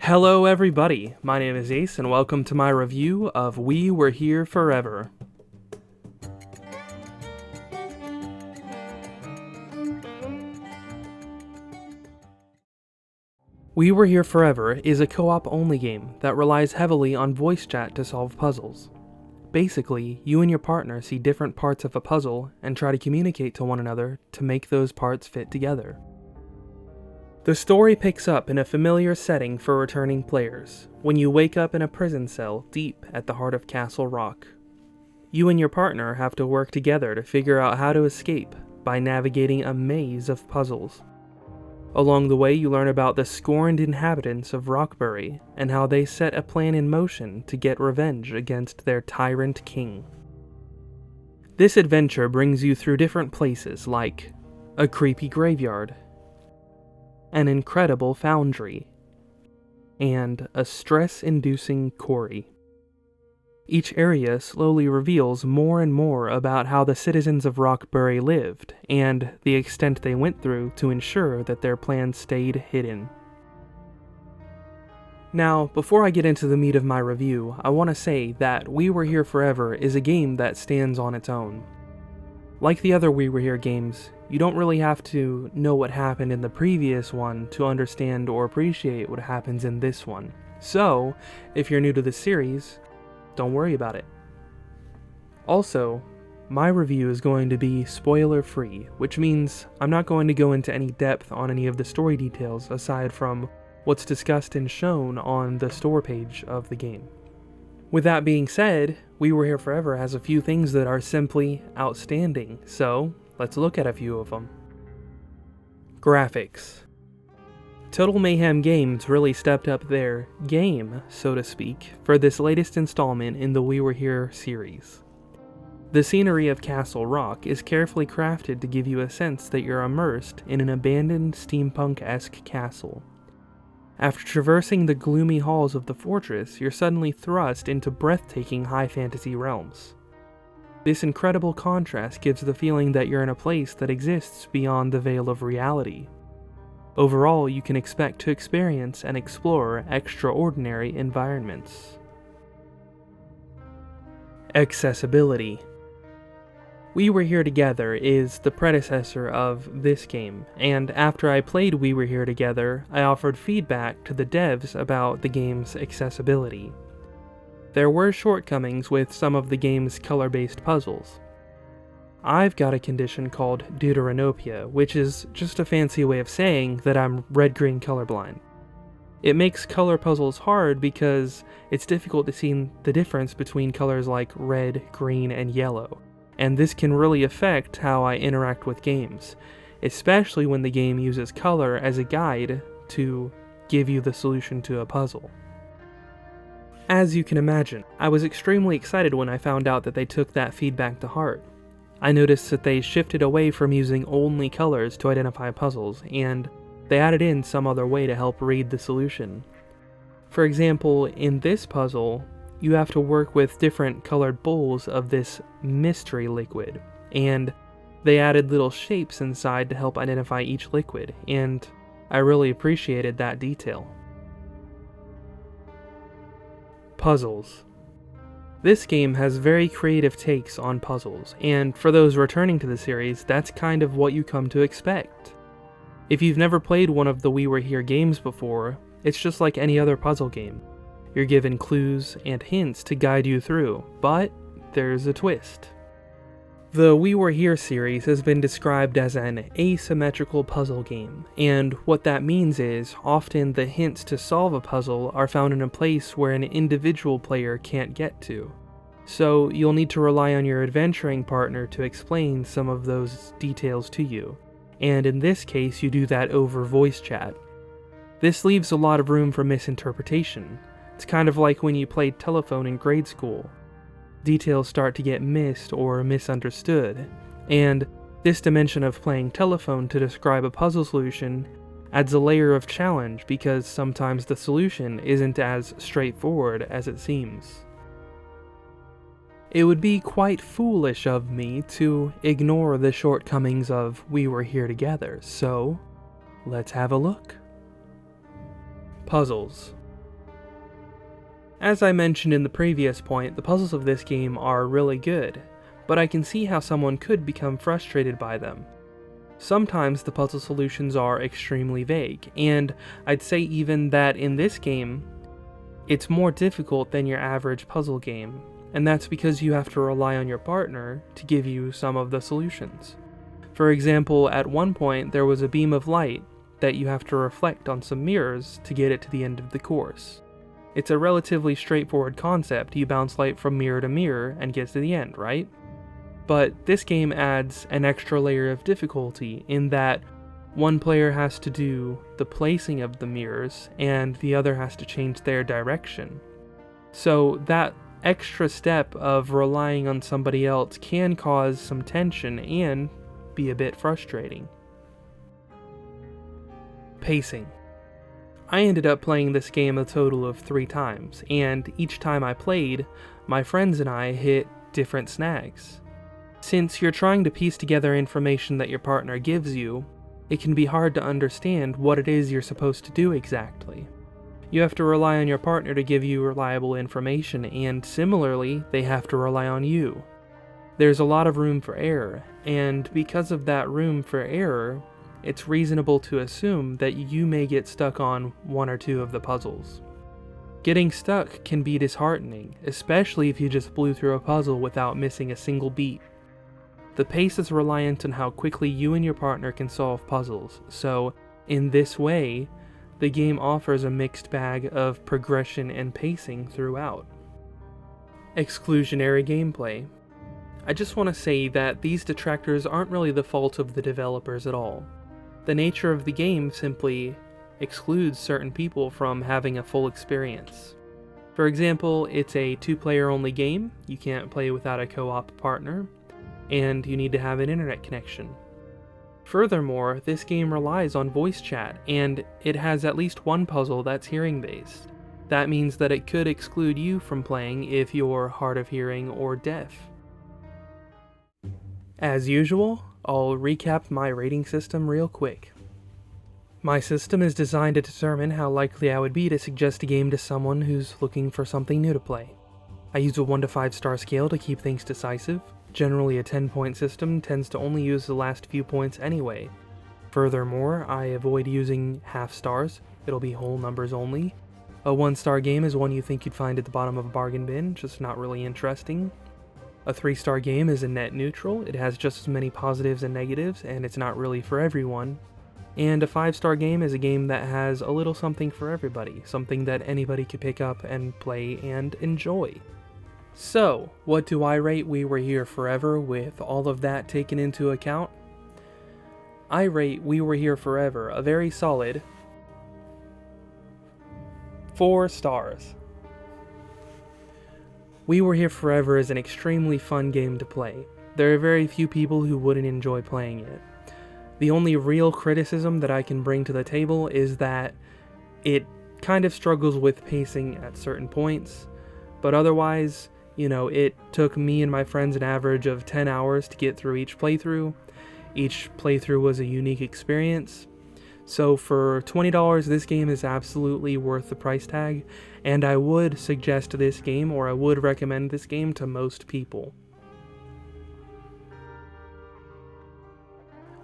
Hello everybody, my name is Ace and welcome to my review of We Were Here Forever. We Were Here Forever is a co-op only game that relies heavily on voice chat to solve puzzles. Basically, you and your partner see different parts of a puzzle and try to communicate to one another to make those parts fit together. The story picks up in a familiar setting for returning players, when you wake up in a prison cell deep at the heart of Castle Rock. You and your partner have to work together to figure out how to escape by navigating a maze of puzzles. Along the way, you learn about the scorned inhabitants of Rockbury and how they set a plan in motion to get revenge against their tyrant king. This adventure brings you through different places like a creepy graveyard, an incredible foundry, and a stress-inducing quarry. Each area slowly reveals more and more about how the citizens of Rockbury lived, and the extent they went through to ensure that their plans stayed hidden. Now, before I get into the meat of my review, I want to say that We Were Here Forever is a game that stands on its own. Like the other We Were Here games, you don't really have to know what happened in the previous one to understand or appreciate what happens in this one. So, if you're new to the series, don't worry about it. Also, my review is going to be spoiler-free, which means I'm not going to go into any depth on any of the story details aside from what's discussed and shown on the store page of the game. With that being said, We Were Here Forever has a few things that are simply outstanding, so let's look at a few of them. Graphics. Total Mayhem Games really stepped up their game, so to speak, for this latest installment in the We Were Here series. The scenery of Castle Rock is carefully crafted to give you a sense that you're immersed in an abandoned steampunk-esque castle. After traversing the gloomy halls of the fortress, you're suddenly thrust into breathtaking high fantasy realms. This incredible contrast gives the feeling that you're in a place that exists beyond the veil of reality. Overall, you can expect to experience and explore extraordinary environments. Accessibility. We Were Here Together is the predecessor of this game, and after I played We Were Here Together, I offered feedback to the devs about the game's accessibility. There were shortcomings with some of the game's color-based puzzles. I've got a condition called deuteranopia, which is just a fancy way of saying that I'm red-green colorblind. It makes color puzzles hard because it's difficult to see the difference between colors like red, green, and yellow, and this can really affect how I interact with games, especially when the game uses color as a guide to give you the solution to a puzzle. As you can imagine, I was extremely excited when I found out that they took that feedback to heart. I noticed that they shifted away from using only colors to identify puzzles, and they added in some other way to help read the solution. For example, in this puzzle, you have to work with different colored bowls of this mystery liquid, and they added little shapes inside to help identify each liquid, and I really appreciated that detail. Puzzles. This game has very creative takes on puzzles, and for those returning to the series, that's kind of what you come to expect. If you've never played one of the We Were Here games before, it's just like any other puzzle game. You're given clues and hints to guide you through, but there's a twist. The We Were Here series has been described as an asymmetrical puzzle game, and what that means is, often the hints to solve a puzzle are found in a place where an individual player can't get to. So you'll need to rely on your adventuring partner to explain some of those details to you, and in this case you do that over voice chat. This leaves a lot of room for misinterpretation. It's kind of like when you played telephone in grade school. Details start to get missed or misunderstood, and this dimension of playing telephone to describe a puzzle solution adds a layer of challenge because sometimes the solution isn't as straightforward as it seems. It would be quite foolish of me to ignore the shortcomings of We Were Here Together, so let's have a look. Puzzles. As I mentioned in the previous point, the puzzles of this game are really good, but I can see how someone could become frustrated by them. Sometimes the puzzle solutions are extremely vague, and I'd say even that in this game, it's more difficult than your average puzzle game, and that's because you have to rely on your partner to give you some of the solutions. For example, at one point there was a beam of light that you have to reflect on some mirrors to get it to the end of the course. It's a relatively straightforward concept. You bounce light from mirror to mirror and get to the end, right? But this game adds an extra layer of difficulty in that one player has to do the placing of the mirrors and the other has to change their direction. So that extra step of relying on somebody else can cause some tension and be a bit frustrating. Pacing. I ended up playing this game a total of 3 times, and each time I played, my friends and I hit different snags. Since you're trying to piece together information that your partner gives you, it can be hard to understand what it is you're supposed to do exactly. You have to rely on your partner to give you reliable information, and similarly, they have to rely on you. There's a lot of room for error, and because of that room for error, it's reasonable to assume that you may get stuck on 1 or 2 of the puzzles. Getting stuck can be disheartening, especially if you just blew through a puzzle without missing a single beat. The pace is reliant on how quickly you and your partner can solve puzzles, so in this way, the game offers a mixed bag of progression and pacing throughout. Exclusionary gameplay. I just want to say that these detractors aren't really the fault of the developers at all. The nature of the game simply excludes certain people from having a full experience. For example, it's a 2-player only game, you can't play without a co-op partner, and you need to have an internet connection. Furthermore, this game relies on voice chat, and it has at least one puzzle that's hearing-based. That means that it could exclude you from playing if you're hard of hearing or deaf. As usual, I'll recap my rating system real quick. My system is designed to determine how likely I would be to suggest a game to someone who's looking for something new to play. I use a 1 to 5 star scale to keep things decisive. Generally, a 10-point system tends to only use the last few points anyway. Furthermore, I avoid using half stars, it'll be whole numbers only. A 1-star game is one you think you'd find at the bottom of a bargain bin, just not really interesting. A 3-star game is a net neutral, it has just as many positives and negatives, and it's not really for everyone. And a 5-star game is a game that has a little something for everybody, something that anybody could pick up and play and enjoy. So, what do I rate We Were Here Forever with all of that taken into account? I rate We Were Here Forever a very solid 4 stars. We Were Here Forever is an extremely fun game to play. There are very few people who wouldn't enjoy playing it. The only real criticism that I can bring to the table is that it kind of struggles with pacing at certain points, but otherwise, it took me and my friends an average of 10 hours to get through each playthrough. Each playthrough was a unique experience. So for $20, this game is absolutely worth the price tag, and I would suggest this game, or I would recommend this game to most people.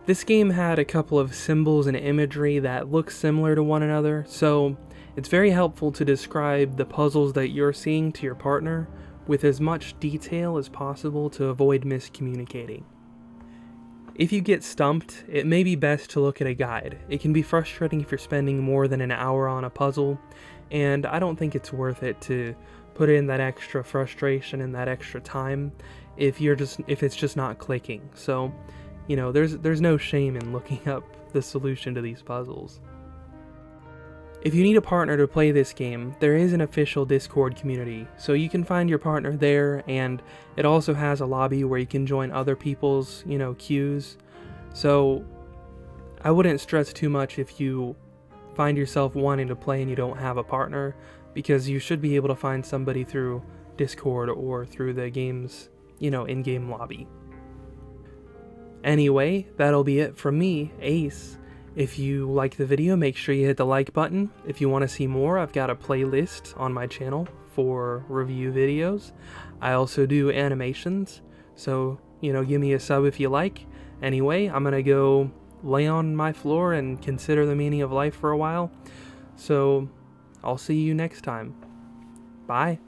This game had a couple of symbols and imagery that look similar to one another, so it's very helpful to describe the puzzles that you're seeing to your partner with as much detail as possible to avoid miscommunicating. If you get stumped, it may be best to look at a guide. It can be frustrating if you're spending more than an hour on a puzzle, and I don't think it's worth it to put in that extra frustration and that extra time if it's just not clicking. So, there's no shame in looking up the solution to these puzzles. If you need a partner to play this game, there is an official Discord community, so you can find your partner there, and it also has a lobby where you can join other people's, queues. So I wouldn't stress too much if you find yourself wanting to play and you don't have a partner, because you should be able to find somebody through Discord or through the game's, in-game lobby. Anyway, that'll be it from me, Ace, If you like the video, make sure you hit the like button. If you want to see more, I've got a playlist on my channel for review videos. I also do animations, so, give me a sub if you like. Anyway, I'm gonna go lay on my floor and consider the meaning of life for a while. So, I'll see you next time. Bye.